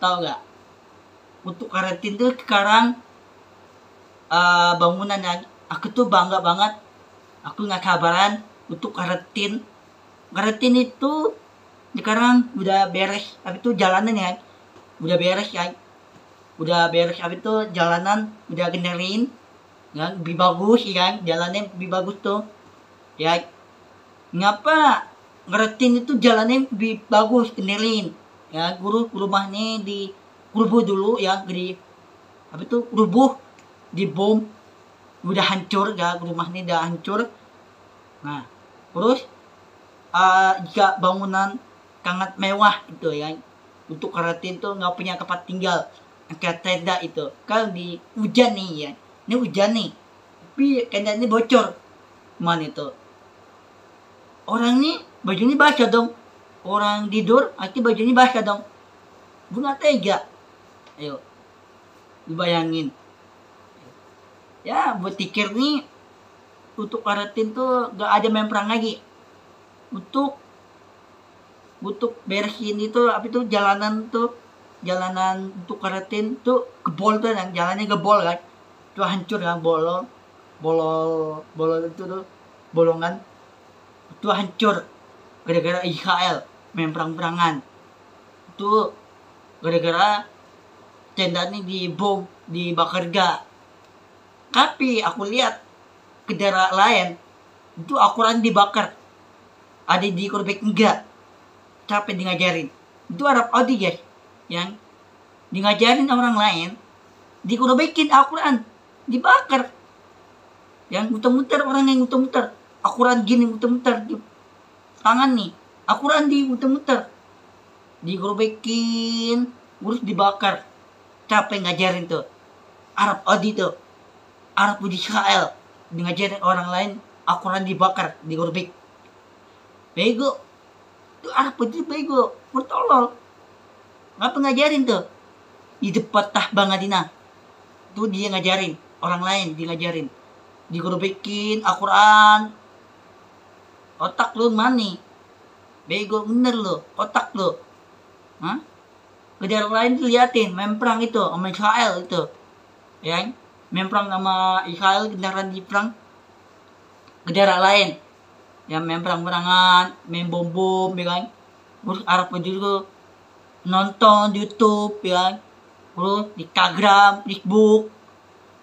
Tahu nggak? Untuk karantin tuh sekarang bangunan yang aku tuh bangga banget. Aku nggak sabaran untuk karantin. Karantin itu sekarang udah beres. Habis itu jalanan ya, udah beres ya. Udah beres. Habis itu jalanan udah benerin, ya, lebih bagus ya kan? Jalannya lebih bagus tuh. Ya, ngapa ngeretin itu jalannya lebih bagus benerin ya, rumahnya di rubuh dulu ya, di apa itu rubuh, di bom, udah hancur ya, rumahnya udah hancur. Nah terus jika bangunan sangat mewah itu ya, untuk karantin tuh nggak punya tempat tinggal kayak tenda itu kan, di hujan nih ya, ini hujan nih tapi tenda ini bocor, mana itu orang nih bajunya basah dong, orang tidur akhirnya bajunya basah dong, gue nggak tega. Ayo lu bayangin ya, buat pikir nih untuk karantin tuh gak ada main perang lagi, untuk beresin itu apa itu jalanan tuh, jalanan untuk karantin tuh gebol tuh, yang jalannya gebol kan, tuh hancur kan, bolong itu tuh bolongan itu hancur gara-gara Israel main perang-perangan. Itu gara-gara tenda ini dibom, dibakar gak. Tapi aku lihat ke daerah lain itu Al-Quran dibakar, ada di Quebec enggak. Capek di ngajarin. Itu Arab Saudi guys, yang di ngajarin orang lain, di Quebekin Al-Quran dibakar. Yang muter-muter, orang yang muter-muter Al-Quran gini, muter-muter di tangan nih, Al-Quran di muter-muter, digerobekin, terus dibakar. Capek ngajarin tuh Arab Saudi tuh, Arab Israel, ngajarin orang lain Al-Quran dibakar, digerobek. Bego tuh Arab Saudi, bego, bertolol. Ngapa ngajarin tuh di depan Tahbah Madinah tuh, dia ngajarin orang lain, dia ngajarin digerobekin Al-Quran. Otak lu mana? Bego bener lu, otak lu. Hah? Ke daerah lain liatin main perang itu sama Israel itu, ya, main perang sama Israel, kendaraan di perang ke daerah lain, ya, main perang-perangan, main bom-bom, ya kan. Terus Arab juga nonton di YouTube, ya, terus di Instagram, Facebook,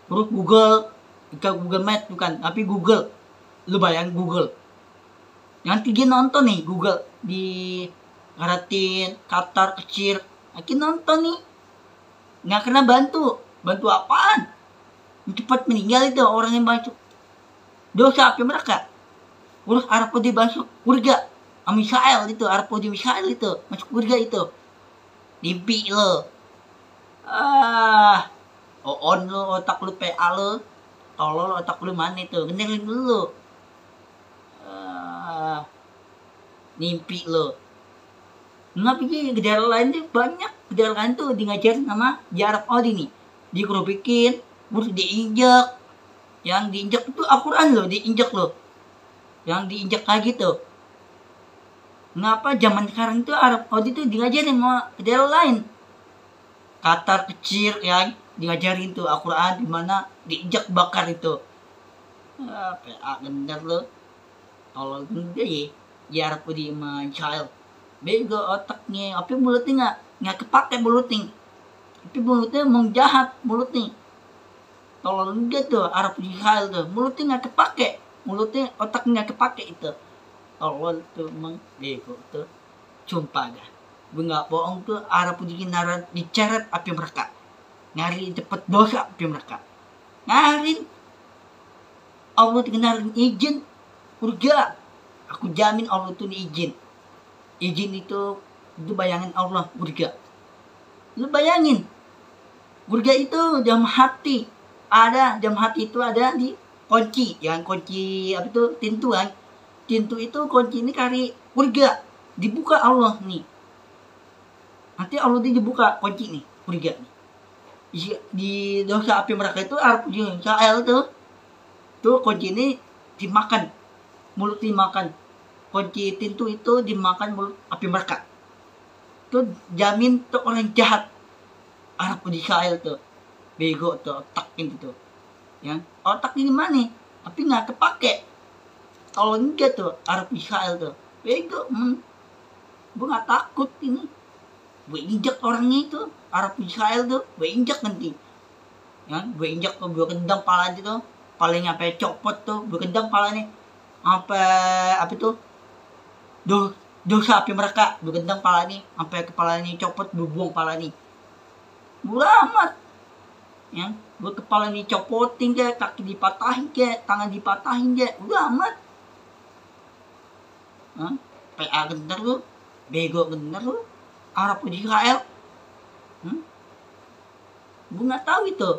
terus Google Maps bukan, tapi Google. Lu bayang Google. Nanti dia nonton nih Google di karantin Qatar kecil, akhirnya nonton nih, nggak kena bantu apaan? Cepat meninggal itu orang yang masuk, dosa apa mereka? Urus Arab Saudi masuk surga sama Israel itu, Arab Saudi Israel itu masuk surga itu, dimpi lo. On lo, otak lu PA lo, tolol otak lu mana itu, benerin dulu. Mimpi lo. Nggak pikir ke daerah lain tuh banyak, ke daerah lain tuh di ngajarin sama di Arab Saudi nih, dikerobekin, terus diinjak. Yang diinjak itu Al-Quran loh, diinjak loh, yang diinjak lagi tuh. Ngapa zaman sekarang tuh Arab Saudi tuh diajarin sama ke daerah lain, Qatar kecil yang diajarin tuh Al-Quran, dimana diinjak bakar itu. PA bener loh, tolol gede ya Arab Saudi sama Israel. Bego otaknya, tapi mulutnya nggak kepake mulutnya, tapi mulutnya emang jahat mulutnya. Tolol gitu Arab Israel tuh, mulutnya nggak kepake, mulutnya otaknya nggak kepake itu. Tolol tuh emang bego tuh, sumpah dah, gue nggak bohong tuh. Arab Israel diceret api mereka, ngari cepet dosa api mereka, ngarin Allah dikenarin izin surga. Aku jamin Allah tuh izin itu bayangin Allah surga. Lu bayangin surga itu dalam hati, ada dalam hati itu ada di kunci, yang kunci apa itu, pintu kan, pintu itu kunci ini kari surga, dibuka Allah nih, nanti Allah dibuka kunci nih surga nih. Di dosa api mereka itu Arab Israel tuh kunci ini dimakan, mulut dimakan, kunci pintu itu dimakan mulut api mereka. Tuh jamin tuh orang jahat Arab Israel tuh. Bego tuh otak itu tuh. Ya, otak ini mana? Tapi nggak kepake. Kalau enggak tuh Arab Israel tuh. Bego, gue nggak takut ini. Gue injak orangnya itu Arab Israel tuh. Gue injak nanti. Ya, gue injak tuh, gue kendang palanya tuh. Palanya sampai copot tuh, gue kendang palanya. Sampai apa tuh? Dosa api mereka, gue kendang palanya. Sampai kepalanya copot, gue buang palanya. Bodoh amat. Ya, gue kepala dicopotin ke, kaki dipatahin ke, tangan dipatahin ke, udah amat. PA bener lu, bego bener lu, Arab Israel. Gue nggak tahu itu.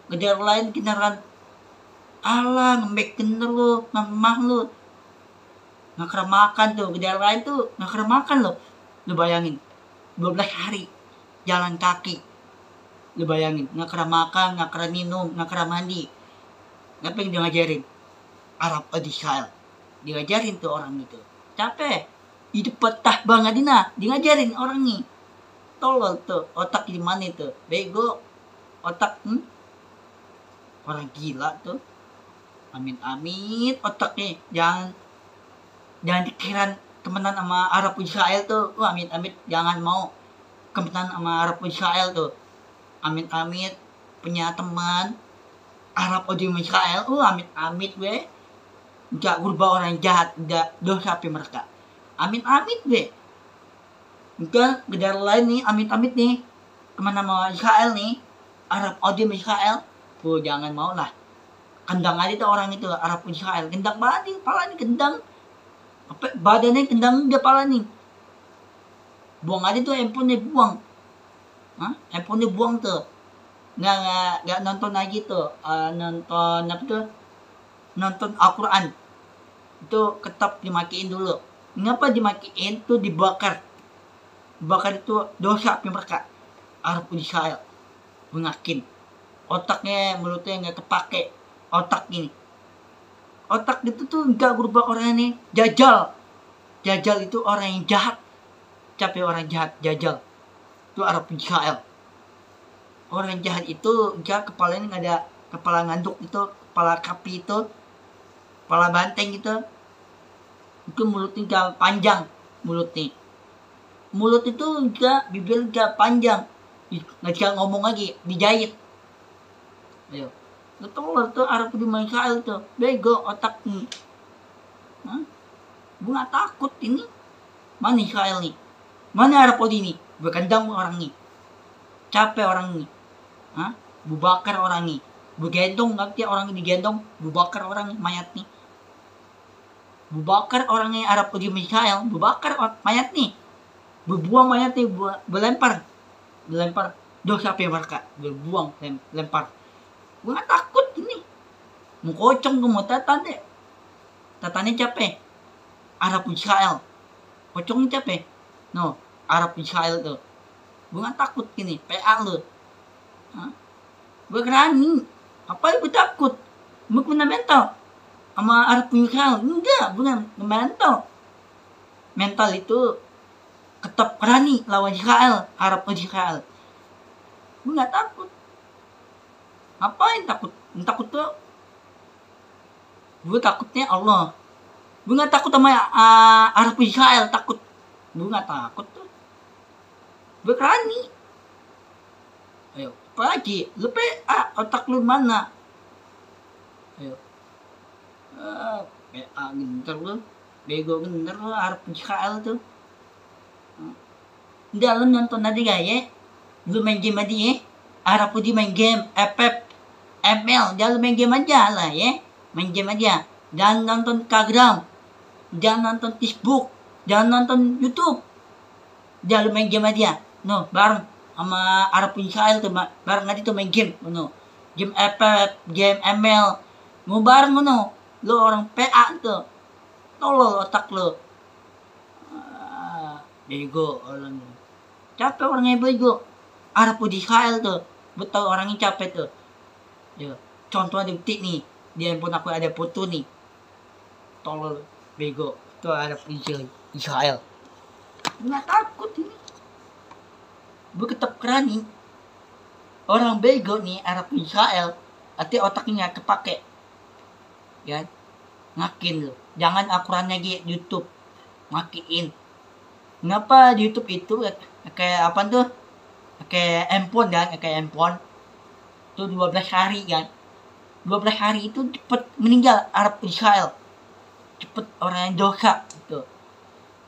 Negara lain kendaraan, alah ngembek bener lu, ngemah lu, nggak kera makan tuh. Negara lain tuh nggak kera makan lo. Lu bayangin, 12 hari jalan kaki. Lu bayangin, nggak kera makan, nggak kera minum, nggak kera mandi. Apa yang dia ngajarin? Arab Israel. Dia ngajarin tuh orang itu. Capek. Hidup petah banget Dina. Dia ngajarin orang nih. Tolol tuh. Otak di mana tuh? Bego. Otak. Orang gila tuh. Amit-amit otaknya. Jangan dikira temenan sama Arab Israel tuh. Amit-amit jangan mau temenan sama Arab Israel tuh. Amit-amit punya teman Arab Israel, amit-amit gue gak berubah orang jahat, gak dosa api mereka. Amit-amit gue enggak negara lain nih, amit-amit nih kemana mau Israel nih, Arab Israel tuh jangan mau lah. Kendang aja tuh orang itu Arab Israel, kendang banget nih, pala nih kendang apa badannya kendang dia pala nih. Buang aja tuh handphone buang. Handphone buang tuh. Nggak nonton lagi tuh. Nonton apa tuh? Nonton Al-Quran. Itu ketap dimatiin dulu. Ngapa dimatiin? Tuh dibakar. Dibakar itu dosa api mereka. Arab Israel. Mengakin. Otaknya, mulutnya nggak kepake. Otak ini. Otak itu tuh nggak berubah orang ini. Jajal. Jajal itu orang yang jahat. Capek orang jahat. Jajal. Itu Arab Israel. Orang jahat itu enggak kepalanya nggak ada kepala nganduk itu, kepala kapi itu, kepala banteng itu mulutnya enggak panjang mulutnya. Mulut itu enggak, bibir enggak panjang, nggak bisa ngomong lagi, dijahit. Ayo, betul tuh Arab Israel tuh, bego otak nih. Gue nggak takut ini. Mana Israel nih? Mana Arab ini? Berkendang orang nih. Capek orang nih. Bubakar orang nih. Begendong nanti orang ini digendong. Bubakar orang nih, mayat nih. Bubakar orangnya Arab Israel. Bubakar mayat nih. Berbuang mayat nih. Berlempar. Dosa apa mereka? Berbuang, lempar. Gue gak takut ini. Mau kocong gue mau tatan deh. Tatannya capek. Arab Israel. Kocongnya capek. No. Arab Israel tuh. Gue gak takut gini, PA lu. Gue berani. Apa yang gue takut? Gue kena mental. Sama Arab Israel. Enggak, bukan mental. Mental itu tetap berani lawan Israel, Arab Israel. Gue gak takut. Apa yang takut? Yang takut tuh gue takutnya Allah. Gue gak takut sama Arab Israel, takut. Gue gak takut tuh. Berani. Ayo, apa lagi? Lu otak lu mana? Ayo. Genter lu. Bego genter lu, Arab Israel tuh. Enggak, lu nonton aja gak ya? Lu main game aja ya? Arab Putih main game, FF, ML. Jangan lu main game aja lah ya? Main game aja. Jangan nonton Instagram. Jangan nonton Facebook. Jangan nonton YouTube. Jangan lu main game aja. No, bareng sama Arab Israel tuh, bareng aja tuh main game, no. Game FF, game ML, mau bareng no. Lo orang PA tuh, tolol otak lo. Bego orang, capek orangnya bego. Arab Israel tuh, betul orangnya capek tuh. Yo, contoh ada detik nih, di handphone aku ada foto nih, tolol, bego. Itu Arab Israel. Nggak takut ini. Gue tetap berani. orang bego nih Arab Israel, arti otaknya kepake, ya ngakin lo. Jangan akuran lagi YouTube, makiin. Kenapa di YouTube itu kayak apa tuh? Kayak handphone kan, kayak handphone. Tuh 12 hari kan. 12 hari itu cepet meninggal Arab Israel. Cepet orang yang dosa gitu.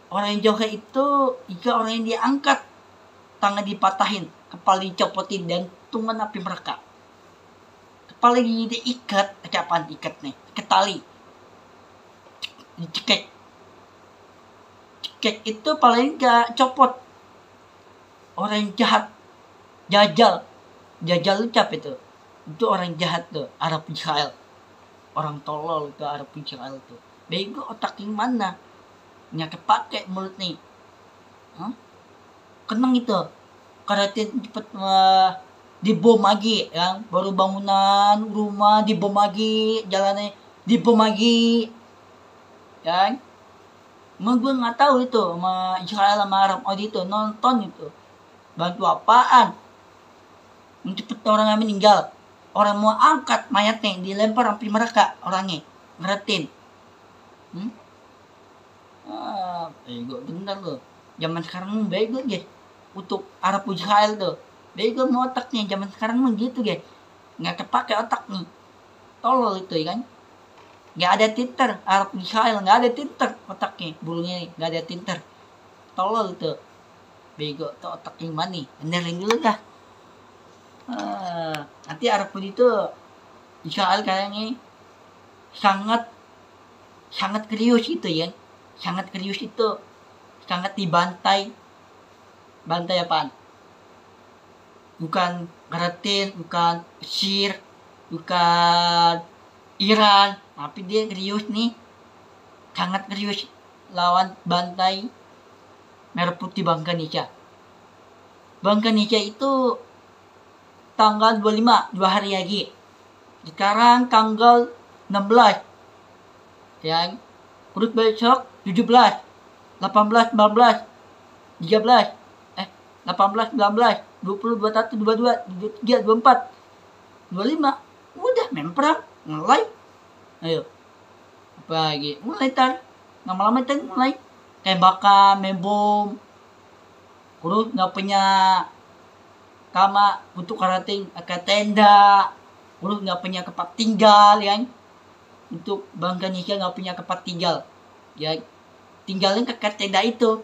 Orang yang dosa itu jika orang yang diangkat, tangan dipatahin, kepala dicopotin dan tuman api mereka. Kepala diikat, apaan ikat nih? Ke tali. Dicekek. Cekek itu paling gak copot. Orang yang jahat, jajal itu cap itu orang jahat tuh, Arab Israel, orang tolol itu Arab Israel tuh, bego otak yang mana, nggak kepake mulut nih, kenang itu, karena cepet dibom lagi, yang baru bangunan rumah dibom lagi, jalannya dibom lagi, kan? Gue nggak tahu itu sama Israel sama Arab Saudi itu nonton itu. Bantu apaan? Cepet orang yang meninggal. Orang mau angkat mayatnya dilempar sampai mereka orangnya. Ngeratin. Bego bener loh. Zaman sekarang bego guys. Untuk Arab Israel tuh. Bego mau otaknya. Zaman sekarang begitu guys. Nggak kepake otak nih. Tolol itu ya kan. Nggak ada tinter. Arab Israel nggak ada tinter otaknya. Bulunya nih. Nggak ada tinter. Tolol itu. Bego tuh otak yang mana nih? Benerin dulu dah. Nanti Arab Saudi itu Israel kayaknya sangat serius itu ya, sangat serius itu, sangat dibantai. Bantai apaan? Bukan Palestina, bukan Mesir, bukan Iran, tapi dia serius nih, sangat serius lawan bantai Merah Putih Bangsa Indonesia. Bangsa Indonesia itu tanggal 25, 2 hari lagi. Sekarang tanggal 16. Ya. Terus besok 17, 18, 19, 13, 18, 19, 20, 21, 22, 23, 24, 25. Udah main perang, mulai. Ayo. Apa lagi? Mulai tar. Lama-lama tar mulai. Tembakan, main bom. Terus nggak punya kama untuk karating ke tenda, terus nggak punya tempat tinggal ya, untuk Bangsa Indonesia nggak punya tempat tinggal ya, tinggalin ke tenda itu,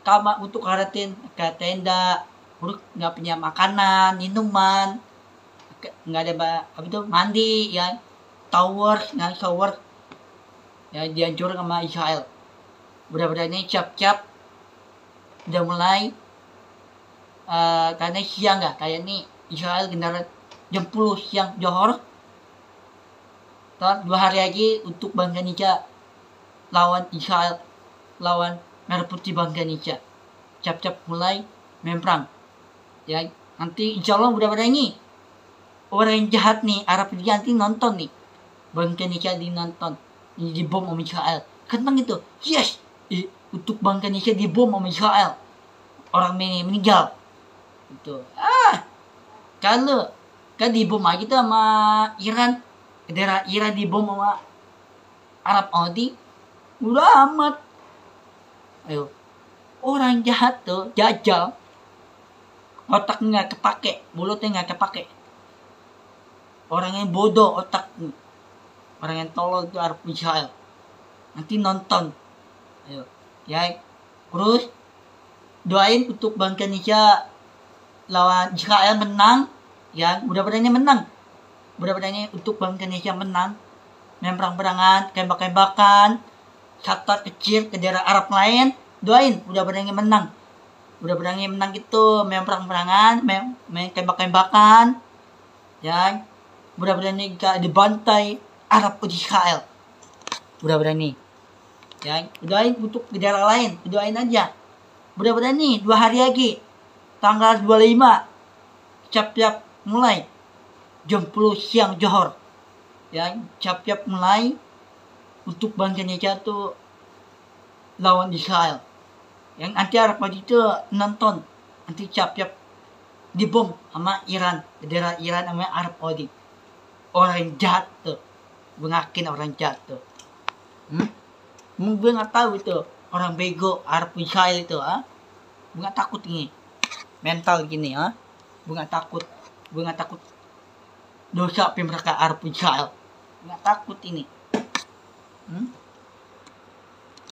kama untuk karating ke tenda, terus nggak punya makanan, minuman, nggak ada apa itu mandi ya, shower ya, dihancurkan sama Israel. Benar-benarnya cap-cap udah mulai. Karena siang nggak kayak nih Israel generat jam 10 siang Johor. 2 hari lagi untuk Bangsa Indonesia lawan Israel, lawan Merah Putih Bangsa Indonesia. Cap-cap mulai main perang ya. Nanti insya Allah mudah-mudahan ini orang yang jahat nih Arab Indonesia nanti nonton nih, Bangsa Indonesia dinonton dibom sama Israel. Kenapa gitu? Yes, untuk Bangsa Indonesia dibom sama Israel, orang meninggal itu. Kalau kan dibom aja tuh sama Iran, daerah Iran dibom sama Arab Saudi, udah amat. Ayo, orang jahat tuh jajal, otaknya nggak kepake, mulutnya nggak kepake. Orang yang bodoh otak, orang yang tolol itu Arab Israel. Nanti nonton, ayo, ya. Terus doain untuk Bangsa Indonesia lawan Israel menang ya, mudah-mudahannya menang, mudah-mudahannya untuk Bangsa Indonesia menang, main perang-perangan, tembak-tembakan, satar kecil ke daerah Arab lain, doain mudah-mudahannya menang, mudah-mudahannya menang itu, main perang-perangan, main tembak-tembakan ya, mudah-mudahannya gak dibantai Arab Israel, mudah-mudahan nih ya. Doain untuk di daerah lain, doain aja. Mudah-mudahan nih 2 hari lagi tanggal 25 cap-cap mulai jam 10 siang Johor ya, cap-cap mulai untuk Bangsa Indonesia tuh lawan Israel. Yang anti Arab Saudi itu nonton, nanti cap-cap dibom sama Iran, bendera Iran sama Arab Saudi. Orang jahat tuh, gue ngakin orang jahat tuh. Gue nggak tahu itu orang bego Arab Israel itu, gue nggak takut ini mental gini, gue nggak takut dosa mereka Arab Israel, nggak takut ini.